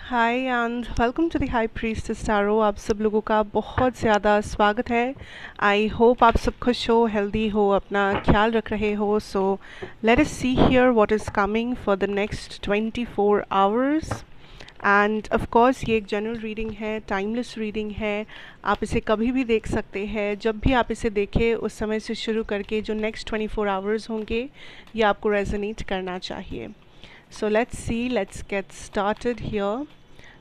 Hi and welcome to the high priestess tarot. आप सब लोगों का बहुत ज़्यादा स्वागत है। आई होप आप सब खुश हो, हेल्दी हो, अपना ख्याल रख रहे हो। So let us see here what is coming for the next 24 hours. End of course ये एक जनरल रीडिंग है, टाइमलेस रीडिंग है। आप इसे कभी भी देख सकते हैं। जब भी आप इसे देखें उस समय से शुरू करके जो नेक्स्ट 24 आवर्स होंगे ये आपको रेजोनेट करना चाहिए। So let's see, let's get started here.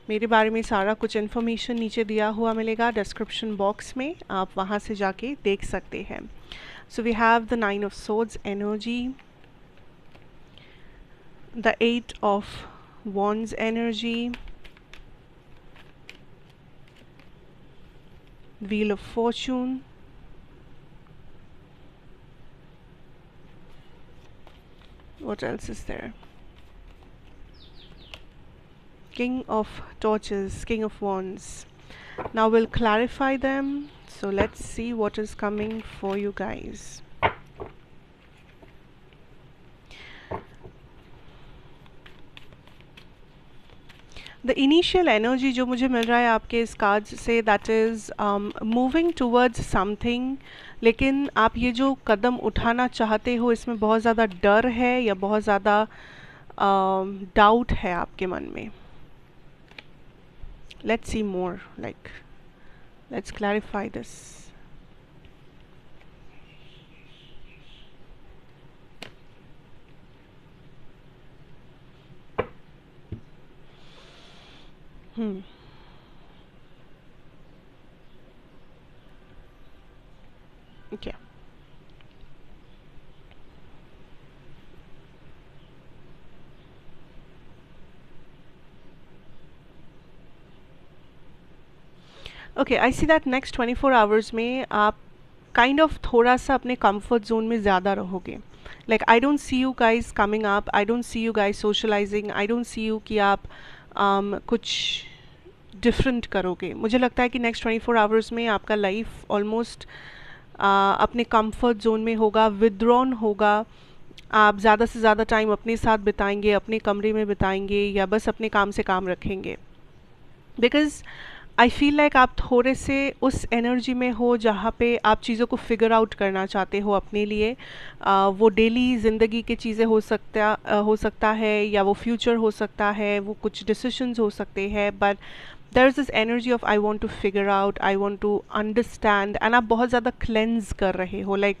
मेरे बारे में सारा कुछ इन्फॉर्मेशन नीचे दिया हुआ मिलेगा डिस्क्रिप्शन बॉक्स में, आप वहाँ से जाके देख सकते हैं। So we have the 9 of swords energy, the 8 of wands energy, wheel of fortune, what else is there, king of torches, king of wands. Now we'll clarify them, so let's see what is coming for you guys. The initial energy जो मुझे मिल रहा है आपके इस card से, that is moving towards something. लेकिन आप ये जो कदम उठाना चाहते हो इसमें बहुत ज़्यादा डर है या बहुत ज़्यादा डाउट है आपके मन में। Let's see more, like let's clarify this. Okay. Okay, I see that next 24 hours में आप काइंड ऑफ थोड़ा सा अपने कंफर्ट जोन में ज़्यादा रहोगे। Like I don't see you guys coming up, I don't see you guys socialising, I don't see you कि आप कुछ डिफरेंट करोगे। मुझे लगता है कि नेक्स्ट 24 आवर्स में आपका लाइफ ऑलमोस्ट अपने कंफर्ट जोन में होगा, विदड्रॉन होगा। आप ज़्यादा से ज़्यादा टाइम अपने साथ बिताएंगे, अपने कमरे में बिताएंगे या बस अपने काम से काम रखेंगे। बिकॉज़ आई फील लाइक आप थोड़े से उस एनर्जी में हो जहाँ पे आप चीज़ों को फिगर आउट करना चाहते हो अपने लिए। वो डेली ज़िंदगी की चीज़ें हो सकता है या वो फ्यूचर हो सकता है, वो कुछ डिसीजंस हो सकते हैं। But there is this energy of I want to figure out, I want to understand. And आप बहुत ज़्यादा क्लेंज कर रहे हो। लाइक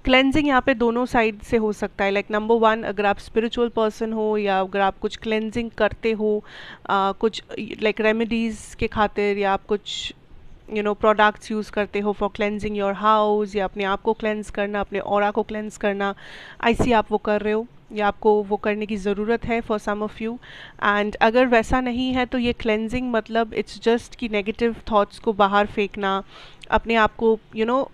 क्लेंजिंग यहाँ पे दोनों साइड से हो सकता है। लाइक नंबर वन, अगर आप स्पिरिचुअल पर्सन हो या अगर आप कुछ क्लेंजिंग करते हो, कुछ लाइक रेमेडीज़ के खातिर, या आप कुछ प्रोडक्ट्स यूज़ करते हो फॉर क्लेंजिंग योर हाउस, या अपने आप को क्लेंज करना, अपने ऑरा को क्लेंज करना, ऐसी आप वो कर रहे हो या आपको वो करने की ज़रूरत है for some of you. And अगर वैसा नहीं है तो ये क्लेंजिंग मतलब इट्स जस्ट कि नेगेटिव थॉट्स को बाहर फेंकना, अपने आप को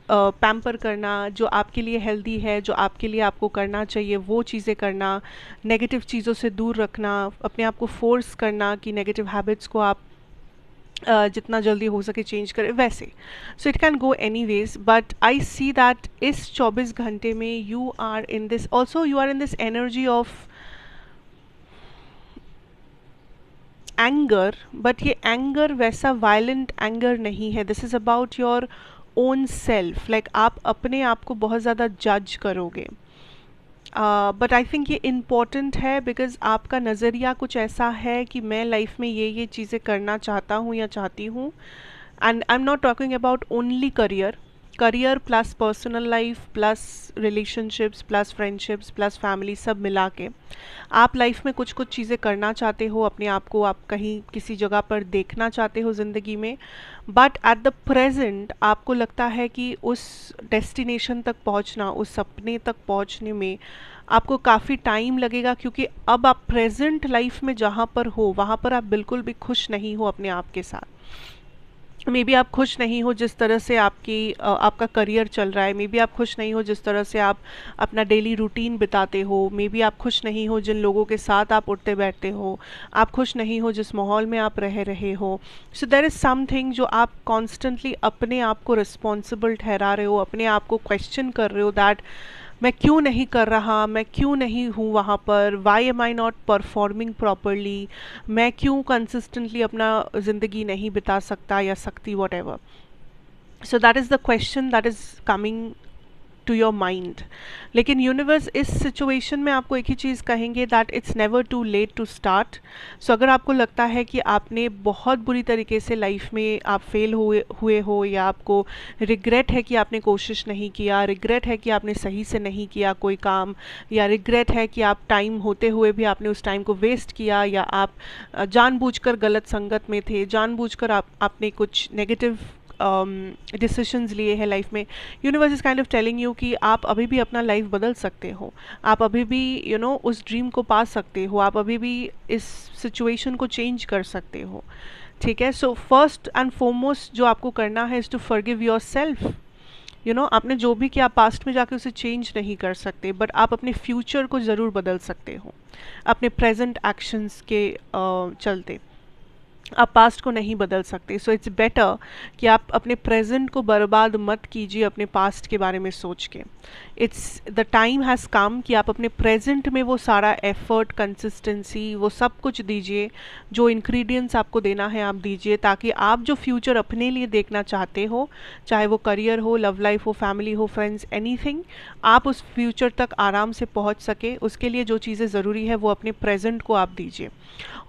पैम्पर करना, जो आपके लिए हेल्दी है, जो आपके लिए आपको करना चाहिए वो चीज़ें करना, नेगेटिव चीज़ों से दूर रखना, अपने आप को फोर्स करना कि नेगेटिव हैबिट्स को आप जितना जल्दी हो सके चेंज करें वैसे। So it can go any ways, but I see that इस 24 घंटे में you are in this also, you are in this energy of anger. But ये एंगर वैसा वायलेंट एंगर नहीं है। This is about your own self. Like आप अपने आप को बहुत ज़्यादा जज करोगे। बट आई थिंक ये इम्पॉर्टेंट है बिकॉज आपका नज़रिया कुछ ऐसा है कि मैं लाइफ में ये चीज़ें करना चाहता हूँ या चाहती हूँ। And I am not talking about only career, career plus personal life plus relationships plus friendships plus family, सब मिला के आप लाइफ में कुछ कुछ चीज़ें करना चाहते हो, अपने आप को आप कहीं किसी जगह पर देखना चाहते हो ज़िंदगी में। बट एट द प्रेजेंट आपको लगता है कि उस डेस्टिनेशन तक पहुंचना, उस सपने तक पहुंचने में आपको काफ़ी टाइम लगेगा, क्योंकि अब आप प्रेजेंट लाइफ में जहाँ पर हो वहाँ पर आप बिल्कुल भी खुश नहीं हो अपने आप के साथ। मे बी आप खुश नहीं हो जिस तरह से आपका करियर चल रहा है, मे बी आप खुश नहीं हो जिस तरह से आप अपना डेली रूटीन बिताते हो, मे बी आप खुश नहीं हो जिन लोगों के साथ आप उठते बैठते हो, आप खुश नहीं हो जिस माहौल में आप रह रहे हो। सो देयर इज़ समथिंग जो आप कॉन्स्टेंटली अपने आप को रिस्पॉन्सिबल ठहरा रहे हो, अपने आप को क्वेश्चन कर रहे हो दैट मैं क्यों नहीं कर रहा, मैं क्यों नहीं हूँ वहाँ पर, why am I not performing properly, मैं क्यों कंसिस्टेंटली अपना ज़िंदगी नहीं बिता सकता या सकती, whatever. So that is the question that is coming to your mind. लेकिन यूनिवर्स इस सिचुएशन में आपको एक ही चीज़ कहेंगे, that it's never too late to start. So अगर आपको लगता है कि आपने बहुत बुरी तरीके से लाइफ में आप फेल हुए हो, या आपको रिग्रेट है कि आपने कोशिश नहीं किया, रिग्रेट है कि आपने सही से नहीं किया कोई काम, या रिग्रेट है कि आप टाइम होते हुए भी आपने उस टाइम को वेस्ट किया, या आप जानबूझकर गलत संगत में थे, जानबूझकर आपने कुछ नेगेटिव डिसीशंस लिए हैं लाइफ में, universe is kind of telling you कि आप अभी भी अपना लाइफ बदल सकते हो, आप अभी भी उस ड्रीम को पा सकते हो, आप अभी भी इस सिचुएशन को चेंज कर सकते हो. ठीक है. सो फर्स्ट एंड फॉरमोस्ट जो आपको करना है is to forgive yourself. आपने जो भी किया पास्ट में जाके उसे चेंज नहीं कर सकते, बट आप अपने फ्यूचर को ज़रूर बदल सकते हो अपने प्रेजेंट एक्शंस के चलते. आप पास्ट को नहीं बदल सकते. सो इट्स बेटर कि आप अपने प्रेजेंट को बर्बाद मत कीजिए अपने पास्ट के बारे में सोच के. It's the time has come कि आप अपने प्रेजेंट में वो सारा एफर्ट, कंसिस्टेंसी, वो सब कुछ दीजिए, जो इंग्रेडिएंट्स आपको देना है आप दीजिए, ताकि आप जो फ्यूचर अपने लिए देखना चाहते हो, चाहे वो करियर हो, लव लाइफ हो, फैमिली हो, फ्रेंड्स, एनीथिंग, आप उस फ्यूचर तक आराम से पहुंच सके. उसके लिए जो चीज़ें ज़रूरी है वो अपने प्रेजेंट को आप दीजिए.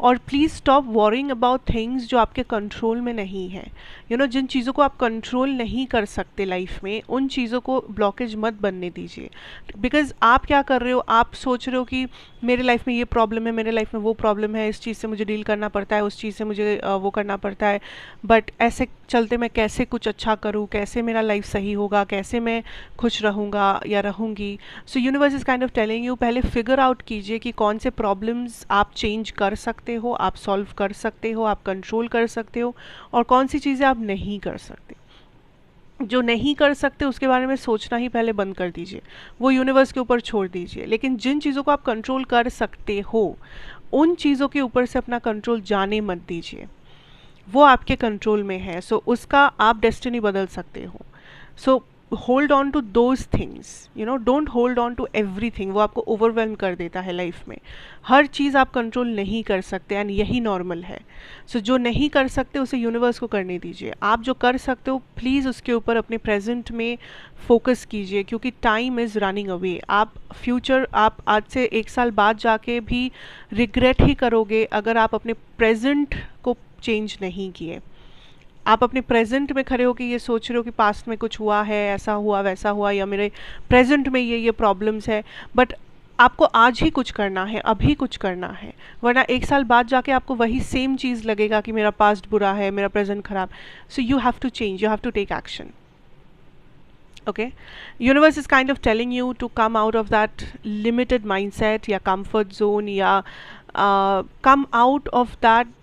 और please stop warring about things जो आपके कंट्रोल में नहीं है. जिन चीज़ों को आप कंट्रोल नहीं कर सकते लाइफ में, उन चीज़ों को ब्लॉकेज मत बनने दीजिए. बिकॉज आप क्या कर रहे हो, आप सोच रहे हो कि मेरे लाइफ में ये प्रॉब्लम है, मेरे लाइफ में वो प्रॉब्लम है, इस चीज़ से मुझे डील करना पड़ता है, उस चीज़ से मुझे वो करना पड़ता है, बट ऐसे चलते मैं कैसे कुछ अच्छा करूँ, कैसे मेरा लाइफ सही होगा, कैसे मैं खुश रहूँगा या रहूँगी. सो universe is kind of telling you, पहले फिगर आउट कीजिए कि कौन से प्रॉब्लम्स आप चेंज कर सकते हो, आप सॉल्व कर सकते हो, आप कंट्रोल कर सकते हो, और कौन सी चीज़ें आप नहीं कर सकते. जो नहीं कर सकते उसके बारे में सोचना ही पहले बंद कर दीजिए, वो यूनिवर्स के ऊपर छोड़ दीजिए. लेकिन जिन चीज़ों को आप कंट्रोल कर सकते हो, उन चीज़ों के ऊपर से अपना कंट्रोल जाने मत दीजिए, वो आपके कंट्रोल में है. सो उसका आप डेस्टिनी बदल सकते हो. So hold on to those things, don't hold on to everything. वो आपको ओवरवेलम कर देता है लाइफ में. हर चीज़ आप कंट्रोल नहीं कर सकते, एंड यही नॉर्मल है. सो जो नहीं कर सकते उसे यूनिवर्स को करने दीजिए. आप जो कर सकते हो प्लीज़ उसके ऊपर अपने प्रेजेंट में फोकस कीजिए, क्योंकि टाइम इज़ रनिंग अवे. आप फ्यूचर, आप आज से 1 साल बाद जाके भी रिग्रेट ही करोगे अगर आप अपने प्रेजेंट को चेंज नहीं किए. आप अपने प्रेजेंट में खड़े हो कि ये सोच रहे हो कि पास्ट में कुछ हुआ है, ऐसा हुआ वैसा हुआ, या मेरे प्रेजेंट में ये प्रॉब्लम्स है, बट आपको आज ही कुछ करना है, अभी कुछ करना है, वरना 1 साल बाद जाके आपको वही सेम चीज़ लगेगा कि मेरा पास्ट बुरा है, मेरा प्रेजेंट खराब. So you have to change, you have to take action. Okay, universe is kind of telling you to come out of that limited mindset या comfort zone, या come out of that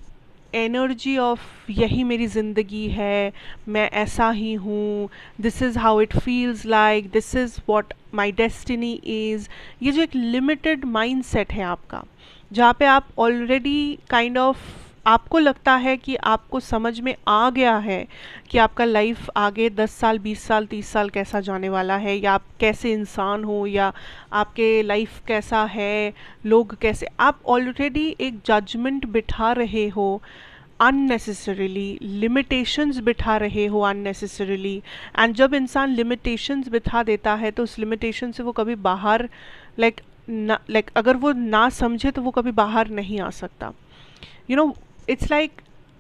energy of यही मेरी ज़िंदगी है, मैं ऐसा ही हूँ, this is how it feels like, this is what my destiny is. ये जो एक लिमिटेड माइंड सेट है आपका, जहाँ पे आप ऑलरेडी काइंड ऑफ, आपको लगता है कि आपको समझ में आ गया है कि आपका लाइफ आगे 10 साल, 20 साल, 30 साल कैसा जाने वाला है, या आप कैसे इंसान हो, या आपके लाइफ कैसा है, लोग कैसे, आप ऑलरेडी एक जजमेंट बिठा रहे हो अननेसेसरीली, लिमिटेशंस बिठा रहे हो अननेसेसरीली. एंड जब इंसान लिमिटेशंस बिठा देता है तो उस लिमिटेशन से वो कभी बाहर, लाइक अगर वो ना समझे तो वो कभी बाहर नहीं आ सकता. इट्स लाइक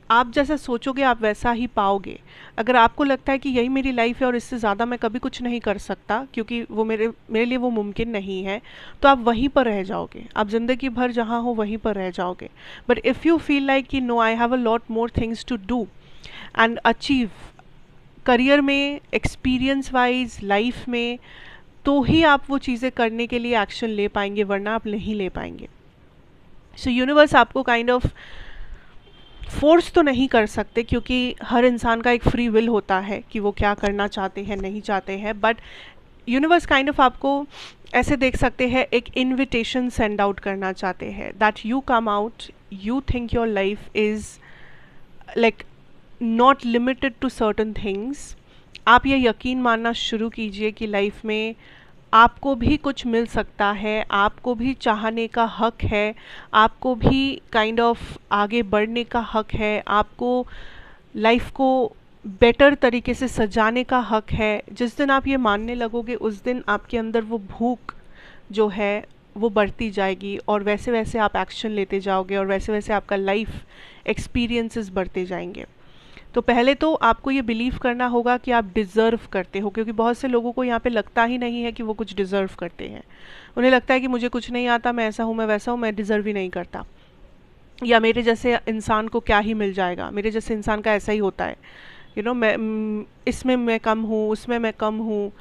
आप जैसा सोचोगे आप वैसा ही पाओगे. अगर आपको लगता है कि यही मेरी लाइफ है और इससे ज़्यादा मैं कभी कुछ नहीं कर सकता, क्योंकि वो मेरे लिए वो मुमकिन नहीं है, तो आप वहीं पर रह जाओगे. आप ज़िंदगी भर जहाँ हो वहीं पर रह जाओगे. But if you feel like कि no, I have a lot more things to do and achieve career में, एक्सपीरियंस वाइज, लाइफ में, तो ही आप वो चीज़ें करने के लिए एक्शन ले पाएंगे, वरना आप नहीं ले पाएंगे. सो यूनिवर्स आपको काइंड ऑफ फोर्स तो नहीं कर सकते, क्योंकि हर इंसान का एक फ्री विल होता है कि वो क्या करना चाहते हैं, नहीं चाहते हैं. बट यूनिवर्स काइंड ऑफ आपको ऐसे देख सकते हैं, एक इनविटेशन सेंड आउट करना चाहते हैं, that you come out, you think your life is like not limited to certain things. आप ये यकीन मानना शुरू कीजिए कि लाइफ में आपको भी कुछ मिल सकता है, आपको भी चाहने का हक है, आपको भी काइंड ऑफ आगे बढ़ने का हक है, आपको लाइफ को बेटर तरीके से सजाने का हक है। जिस दिन आप ये मानने लगोगे उस दिन आपके अंदर वो भूख जो है वो बढ़ती जाएगी, और वैसे वैसे आप एक्शन लेते जाओगे, और वैसे वैसे आपका लाइफ एक्सपीरियंसेस बढ़ते जाएंगे। तो पहले तो आपको ये बिलीव करना होगा कि आप डिज़र्व करते हो, क्योंकि बहुत से लोगों को यहाँ पे लगता ही नहीं है कि वो कुछ डिज़र्व करते हैं। उन्हें लगता है कि मुझे कुछ नहीं आता, मैं ऐसा हूँ, मैं वैसा हूँ, मैं डिज़र्व ही नहीं करता, या मेरे जैसे इंसान को क्या ही मिल जाएगा, मेरे जैसे इंसान का ऐसा ही होता है, मैं इसमें मैं कम हूँ, उसमें मैं कम हूँ।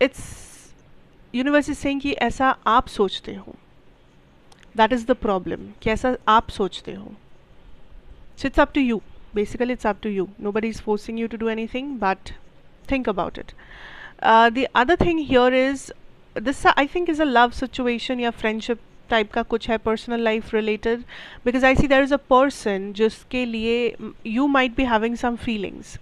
इट्स यूनिवर्स इज सेइंग कि ऐसा आप सोचते हो, दैट इज़ द प्रॉब्लम, कि ऐसा आप सोचते हो। So it's up to you, basically it's up to you, nobody is forcing you to do anything, but think about it. The other thing here is this, I think, is a love situation या friendship type का कुछ है, personal life related, because I see there is a person जिसके लिए you might be having some feelings.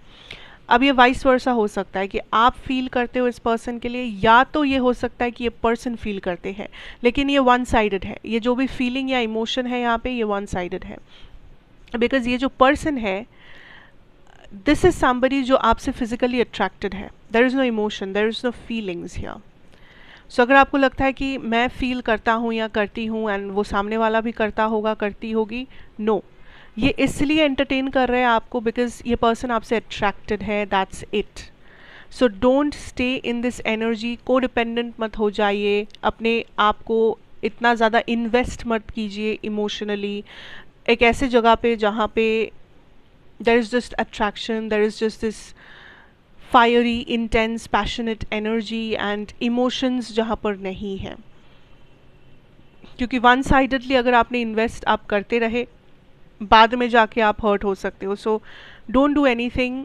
अब ये vice versa हो सकता है कि आप फील करते हो इस पर्सन के लिए, या तो ये हो सकता है कि ये पर्सन फील करते हैं, लेकिन ये वन साइडेड है। ये जो भी फीलिंग या इमोशन है यहाँ पे, ये वन साइडेड है, बिकॉज ये जो पर्सन है, दिस इज समबडी जो आपसे फिजिकली अट्रैक्टेड है। There is no emotion, there is no feelings here. So अगर आपको लगता है कि मैं फील करता हूँ या करती हूँ एंड वो सामने वाला भी करता होगा, करती होगी, नो, ये इसलिए एंटरटेन कर रहे हैं आपको बिकॉज ये पर्सन आपसे अट्रैक्टेड है, that's it. So don't stay in this energy, को डिपेंडेंट मत हो जाइए, अपने आप को इतना ज़्यादा इन्वेस्ट मत कीजिए इमोशनली एक ऐसे जगह पे जहाँ पे there is just attraction, there is just this fiery intense passionate energy and emotions जहाँ पर नहीं है। क्योंकि वन साइडेडली अगर आपने इन्वेस्ट आप करते रहे, बाद में जाके आप हर्ट हो सकते हो। सो डोंट डू एनीथिंग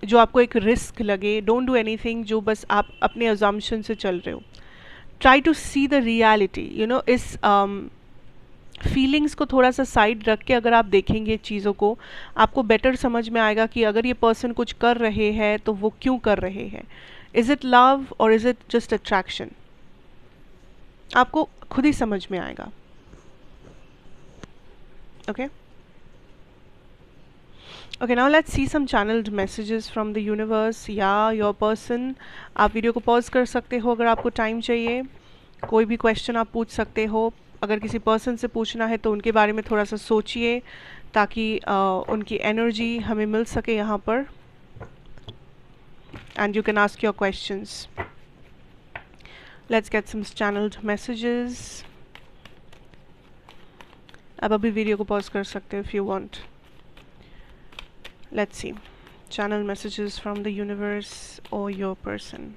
जो आपको एक रिस्क लगे, डोंट डू एनीथिंग जो बस आप अपने अजम्पशन से चल रहे हो। Try to see the reality, इस फीलिंग्स को थोड़ा सा साइड रख के अगर आप देखेंगे चीज़ों को, आपको बेटर समझ में आएगा कि अगर ये पर्सन कुछ कर रहे हैं तो वो क्यों कर रहे हैं। इज़ इट लव और इज़ इट जस्ट अट्रैक्शन, आपको खुद ही समझ में आएगा। Okay okay, now let's see some channelled messages from the universe या योर पर्सन। आप वीडियो को पॉज कर सकते हो अगर आपको टाइम चाहिए, कोई भी क्वेश्चन आप पूछ सकते हो। अगर किसी पर्सन से पूछना है तो उनके बारे में थोड़ा सा सोचिए ताकि उनकी एनर्जी हमें मिल सके यहाँ पर, and you can ask your questions. Let's get some channelled messages. अब अभी वीडियो को पॉज कर सकते हो if you want. Let's see channel messages from the universe और your person.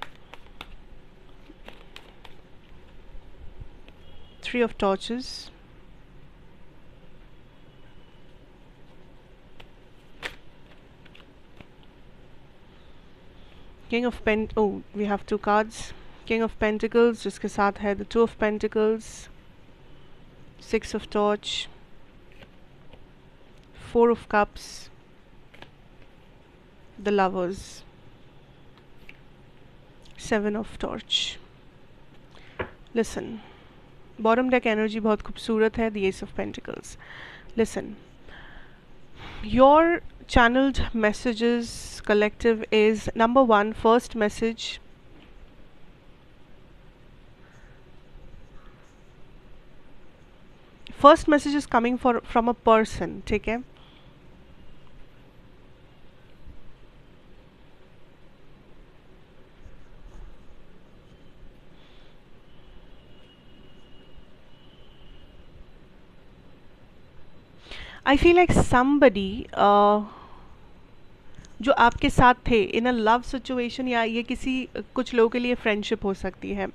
Three of Torches, King of oh, we have two cards. King of Pentacles जिसके साथ है the Two of Pentacles, Six of Torch, Four of Cups, the Lovers, Seven of Torch. Listen, bottom deck energy बहुत खूबसूरत है, the S of pentacles. Listen, your channelled messages collective is number 1, first message, first message is coming from a person, ठीक है। I feel like somebody जो आपके साथ थे in a love situation, या ये किसी कुछ लोगों के लिए फ्रेंडशिप हो सकती है,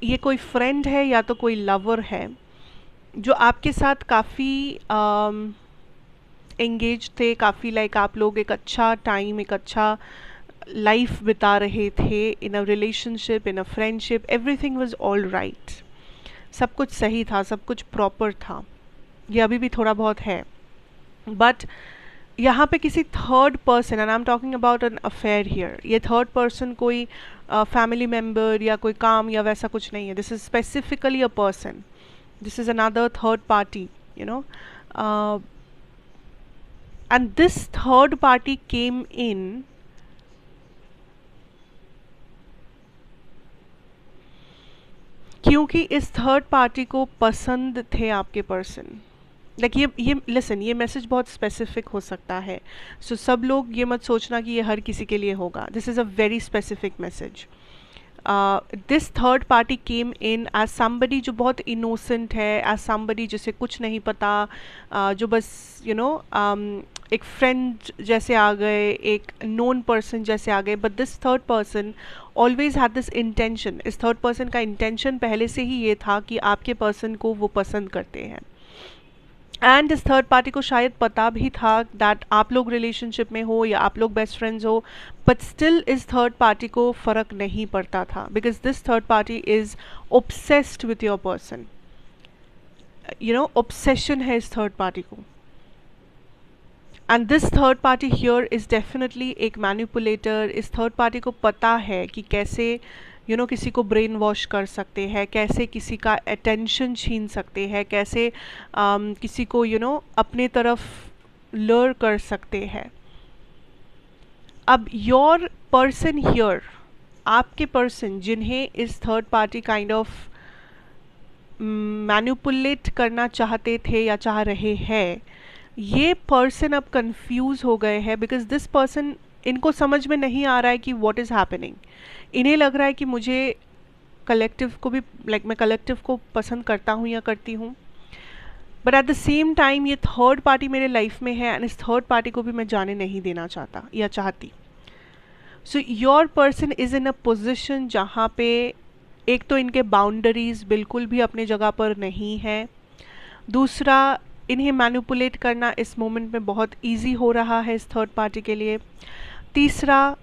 ये कोई फ्रेंड है या तो कोई लवर है जो आपके साथ काफ़ी एंगेज थे, काफ़ी लाइक आप लोग एक अच्छा टाइम, एक अच्छा लाइफ बिता रहे थे in a relationship, in a friendship, everything was all right, सब कुछ सही था, सब कुछ प्रॉपर था। ये अभी भी थोड़ा बहुत है, बट यहाँ पे किसी third person, and I am talking about an affair here, ये थर्ड पर्सन कोई फैमिली मेम्बर या कोई काम या वैसा कुछ नहीं है. This is specifically a person. This is another third party, you know. And this third party came in क्योंकि इस थर्ड पार्टी को पसंद थे आपके पर्सन. लाइक ये लिसन, ये मैसेज बहुत स्पेसिफिक हो सकता है. सो सब लोग ये मत सोचना कि ये हर किसी के लिए होगा. This is a very specific message. This third party came in as somebody जो बहुत इनोसेंट है, एज समबडी जिसे कुछ नहीं पता, जो बस एक फ्रेंड जैसे आ गए, एक नोन पर्सन जैसे आ गए. But this third person always had this intention. इस थर्ड पर्सन का इंटेंशन पहले से ही ये था कि आपके पर्सन को वो पसंद करते हैं. एंड इस थर्ड पार्टी को शायद पता भी था दैट आप लोग रिलेशनशिप में हो या आप लोग बेस्ट फ्रेंड्स हो, बट स्टिल इस थर्ड पार्टी को फ़र्क नहीं पड़ता था, because this third party is obsessed with your person. Obsession है इस थर्ड पार्टी को. And this third party here is definitely एक मैनिपुलेटर. इस थर्ड पार्टी को पता है कि कैसे किसी को ब्रेन वॉश कर सकते हैं, कैसे किसी का अटेंशन छीन सकते हैं, कैसे किसी को अपने तरफ लर कर सकते हैं. अब योर पर्सन हियर, आपके पर्सन जिन्हें इस third party kind of manipulate करना चाहते थे या चाह रहे हैं, ये पर्सन अब कंफ्यूज हो गए हैं. बिकॉज दिस पर्सन, इनको समझ में नहीं आ रहा है कि व्हाट इज़ हैपनिंग. इन्हें लग रहा है कि मुझे कलेक्टिव को भी मैं कलेक्टिव को पसंद करता हूँ या करती हूँ, but at the same time ये थर्ड पार्टी मेरे लाइफ में है एंड इस थर्ड पार्टी को भी मैं जाने नहीं देना चाहता या चाहती. So your person is in a position जहाँ पे एक तो इनके बाउंड्रीज बिल्कुल भी अपने जगह पर नहीं है. दूसरा, इन्हें मैनिपुलेट करना इस मोमेंट में बहुत ईजी हो रहा है इस थर्ड पार्टी के लिए. तीसरा,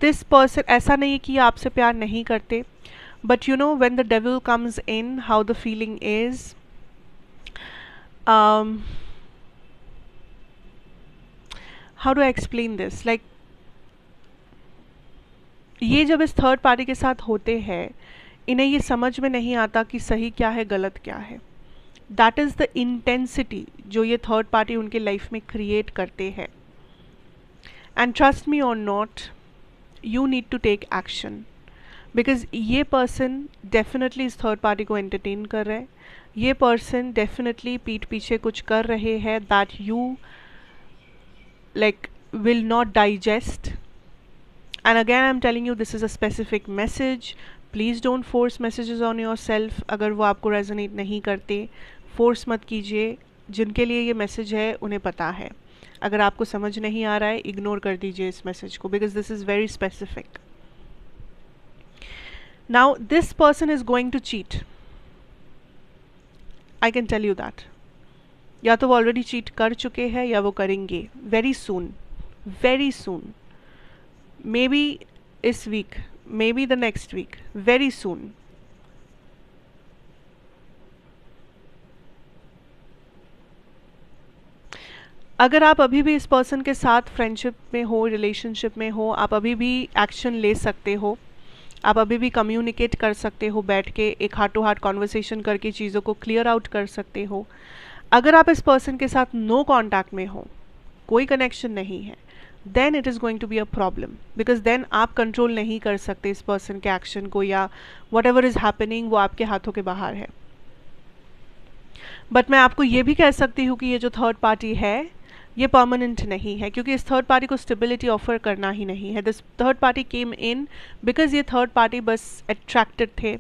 दिस पर्सन, ऐसा नहीं कि आपसे प्यार नहीं करते, but when the devil comes in, how the feeling is, how do I explain this, like ये जब इस थर्ड पार्टी के साथ होते हैं, इन्हें ये समझ में नहीं आता कि सही क्या है गलत क्या है. दैट इज़ द इंटेंसिटी जो ये थर्ड पार्टी उनके लाइफ में क्रिएट करते हैं. एंड ट्रस्ट मी और not, you need to take action, because ये person definitely इस थर्ड पार्टी को entertain कर रहे हैं. ये person definitely पीठ पीछे कुछ कर रहे हैं that you like will not digest. And again I'm telling you, this is a specific message. Please don't force messages on yourself. अगर वो आपको resonate नहीं करते, force मत कीजिए. जिनके लिए ये मैसेज है उन्हें पता है. अगर आपको समझ नहीं आ रहा है, इग्नोर कर दीजिए इस मैसेज को, because this is very specific. Now this person is going to cheat. I can tell you that. या तो वो ऑलरेडी चीट कर चुके हैं या वो करेंगे very soon, very soon. Maybe this week, maybe the next week, very soon. अगर आप अभी भी इस पर्सन के साथ फ्रेंडशिप में हो, रिलेशनशिप में हो, आप अभी भी एक्शन ले सकते हो. आप अभी भी कम्युनिकेट कर सकते हो, बैठ के एक हार्ट टू हार्ट कॉन्वर्सेशन करके चीज़ों को क्लियर आउट कर सकते हो. अगर आप इस पर्सन के साथ नो कॉन्टैक्ट में हो, कोई कनेक्शन नहीं है, then it is going to be a problem, because then आप कंट्रोल नहीं कर सकते इस पर्सन के एक्शन को, या वट एवर इज़ हैपनिंग वो आपके हाथों के बाहर है. बट मैं आपको ये भी कह सकती हूँ कि ये जो थर्ड पार्टी है ये परमानेंट नहीं है, क्योंकि इस थर्ड पार्टी को स्टेबिलिटी ऑफर करना ही नहीं है. This third party came in because ये थर्ड पार्टी बस अट्रैक्टेड थे.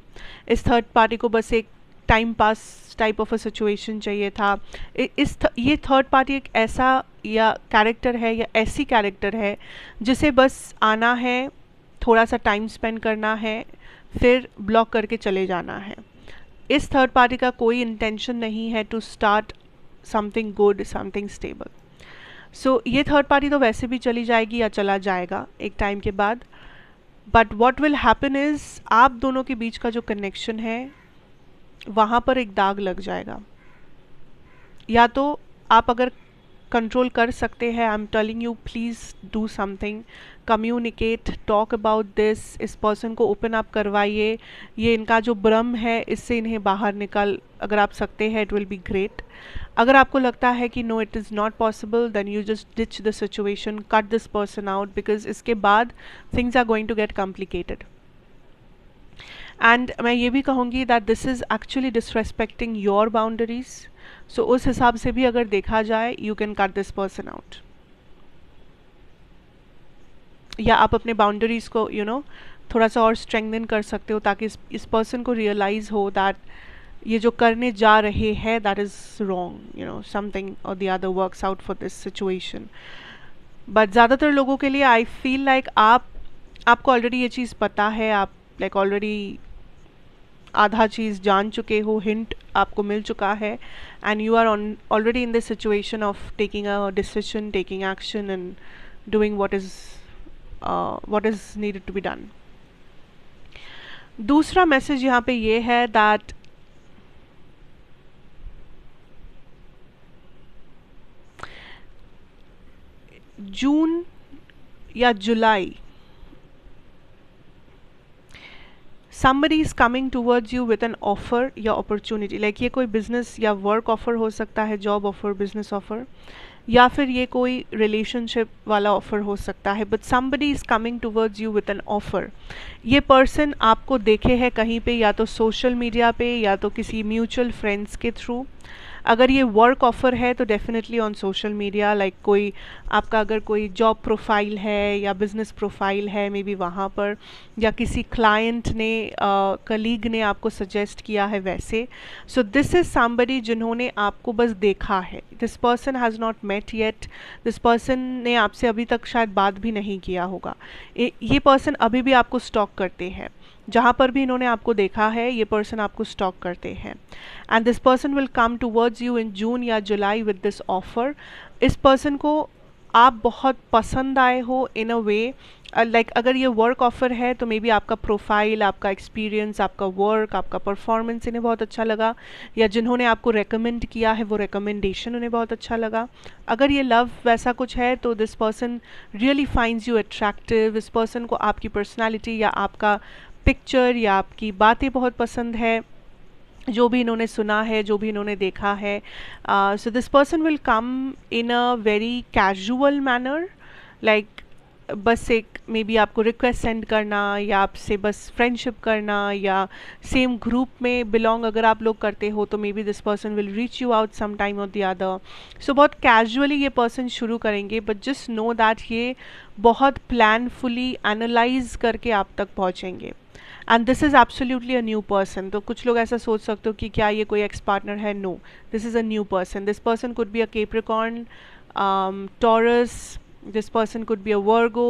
इस थर्ड पार्टी को बस एक time pass type of a situation चाहिए था. ये थर्ड पार्टी एक ऐसा या कैरेक्टर है या ऐसी कैरेक्टर है जिसे बस आना है, थोड़ा सा टाइम स्पेंड करना है, फिर ब्लॉक करके चले जाना है. इस थर्ड पार्टी का कोई इंटेंशन नहीं है to start something good, something stable. So ये थर्ड पार्टी तो वैसे भी चली जाएगी या चला जाएगा एक टाइम के बाद. But what will happen is, आप दोनों के बीच का जो कनेक्शन है वहाँ पर एक दाग लग जाएगा. या तो आप अगर कंट्रोल कर सकते हैं, I am telling you please do something, communicate, talk about this, इस पर्सन को ओपन अप करवाइए, ये इनका जो भ्रम है इससे इन्हें बाहर निकाल अगर आप सकते हैं, इट विल बी ग्रेट। अगर आपको लगता है कि no it is not possible, then you just ditch the situation, cut this person out, because इसके बाद things are going to get complicated. And मैं ये भी कहूँगी that this is actually disrespecting your boundaries, so उस हिसाब से भी अगर देखा जाए, you can cut this person out, या आप अपने बाउंड्रीज को थोड़ा सा और स्ट्रेंथन कर सकते हो, ताकि इस पर्सन को रियलाइज़ हो दैट ये जो करने जा रहे हैं दैट इज़ रॉन्ग, समथिंग और the other works out for this situation. But ज़्यादातर लोगों के लिए आई फील लाइक आपको ऑलरेडी ये चीज़ पता है, आप लाइक ऑलरेडी आधा चीज़ जान चुके हो, हिंट आपको मिल चुका है, and you are already in this situation of taking a decision, taking action and doing what is needed to be done. दूसरा मैसेज यहाँ पे ये है दैट जून या जुलाई somebody is coming towards you with an offer या opportunity, like ये कोई business या work offer हो सकता है, job offer, business offer, या फिर ये कोई relationship वाला offer हो सकता है, but somebody is coming towards you with an offer. ये person आपको देखे है कहीं पे, या तो social media पे या तो किसी mutual friends के through। अगर ये वर्क ऑफ़र है तो definitely on social media, like कोई आपका अगर कोई जॉब प्रोफाइल है या बिजनेस प्रोफाइल है मे बी वहाँ पर, या किसी क्लाइंट ने कलीग ने आपको सजेस्ट किया है वैसे। सो दिस इज़ समबडी जिन्होंने आपको बस देखा है, this person has not met yet, this person ने आपसे अभी तक शायद बात भी नहीं किया होगा, ये पर्सन अभी भी आपको स्टॉक करते हैं, जहाँ पर भी इन्होंने आपको देखा है ये पर्सन आपको स्टॉक करते हैं, and this person will come towards you in June या जुलाई विद दिस ऑफर। इस पर्सन को आप बहुत पसंद आए हो इन अ वे, लाइक अगर ये वर्क ऑफर है तो मे बी आपका प्रोफाइल, आपका एक्सपीरियंस, आपका वर्क, आपका परफॉर्मेंस इन्हें बहुत अच्छा लगा, या जिन्होंने आपको रेकमेंड किया है वो रिकमेंडेशन उन्हें बहुत अच्छा लगा। अगर ये लव वैसा कुछ है तो this person really finds you attractive, इस पर्सन को आपकी पर्सनैलिटी या आपका पिक्चर या आपकी बातें बहुत पसंद है, जो भी इन्होंने सुना है, जो भी इन्होंने देखा है। So this person will come in a very casual manner, like बस एक मे बी आपको रिक्वेस्ट सेंड करना, या आपसे बस फ्रेंडशिप करना, या सेम ग्रुप में बिलोंग अगर आप लोग करते हो तो maybe this person will reach you out some time और द अदर। सो बहुत कैजुअली ये पर्सन शुरू करेंगे, बट जस्ट नो दैट ये बहुत प्लानफुली एनालाइज करके आप तक पहुँचेंगे, and this is absolutely a new person. तो कुछ लोग ऐसा सोच सकते हो कि क्या ये कोई एक्स पार्टनर है, no, this is a new person. This person could be a Capricorn, Taurus, this person could be a Virgo,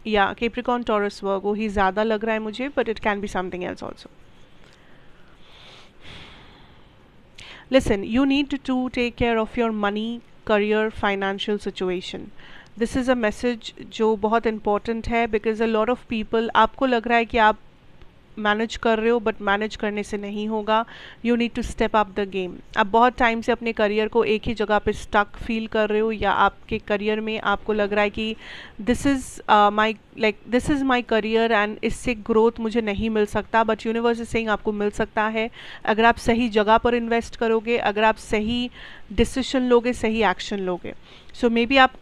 yeah, Capricorn, Taurus, Virgo, ही ज़्यादा लग रहा है मुझे, but it can be something else also. Listen, you need to take care of your money, career, financial situation. This is a message जो बहुत important है, because a lot of people, आपको लग रहा है कि आप मैनेज कर रहे हो बट मैनेज करने से नहीं होगा, you need to step up the game. आप बहुत टाइम से अपने करियर को एक ही जगह पे स्टक फील कर रहे हो, या आपके करियर में आपको लग रहा है कि this is my career and इससे ग्रोथ मुझे नहीं मिल सकता, बट यूनिवर्स इज सेइंग आपको मिल सकता है अगर आप सही जगह पर इन्वेस्ट करोगे, अगर आप सही डिसीजन लोगे, सही एक्शन लोगे। सो मे बी आप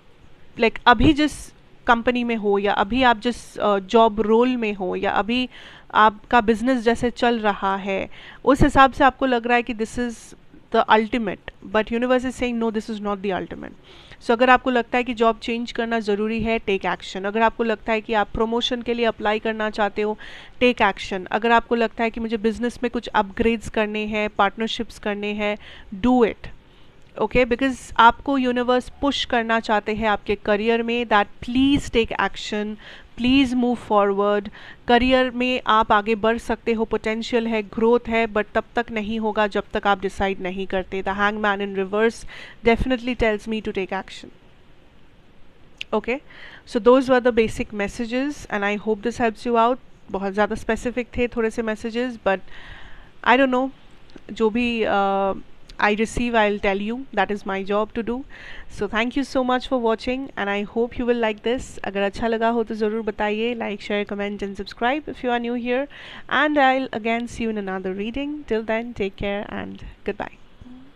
अभी जिस कंपनी में हो, या अभी आप जिस जॉब रोल में हो, या अभी आपका बिजनेस जैसे चल रहा है, उस हिसाब से आपको लग रहा है कि this is the ultimate, but universe is saying no, this is not the ultimate. So अगर आपको लगता है कि जॉब चेंज करना ज़रूरी है, टेक एक्शन। अगर आपको लगता है कि आप प्रमोशन के लिए अप्लाई करना चाहते हो, टेक एक्शन। अगर आपको लगता है कि मुझे बिजनेस में कुछ अपग्रेड्स करने हैं, पार्टनरशिप्स करने हैं, डू इट, ओके, बिकॉज आपको यूनिवर्स पुश करना चाहते हैं आपके करियर में, that please take action, please move forward. Career में आप आगे बढ़ सकते हो, पोटेंशियल है, ग्रोथ है, बट तब तक नहीं होगा जब तक आप डिसाइड नहीं करते। The hangman in reverse definitely tells me to take action. Okay, so those were the basic messages and I hope this helps you out. बहुत ज़्यादा स्पेसिफिक थे थोड़े से messages, but I don't know, जो भी I receive, I'll tell you. That is my job to do. So thank you so much for watching, and I hope you will like this. अगर अच्छा लगा हो तो ज़रूर बताइए. Like, share, comment and subscribe if you are new here. And I'll again see you in another reading. Till then, take care and goodbye.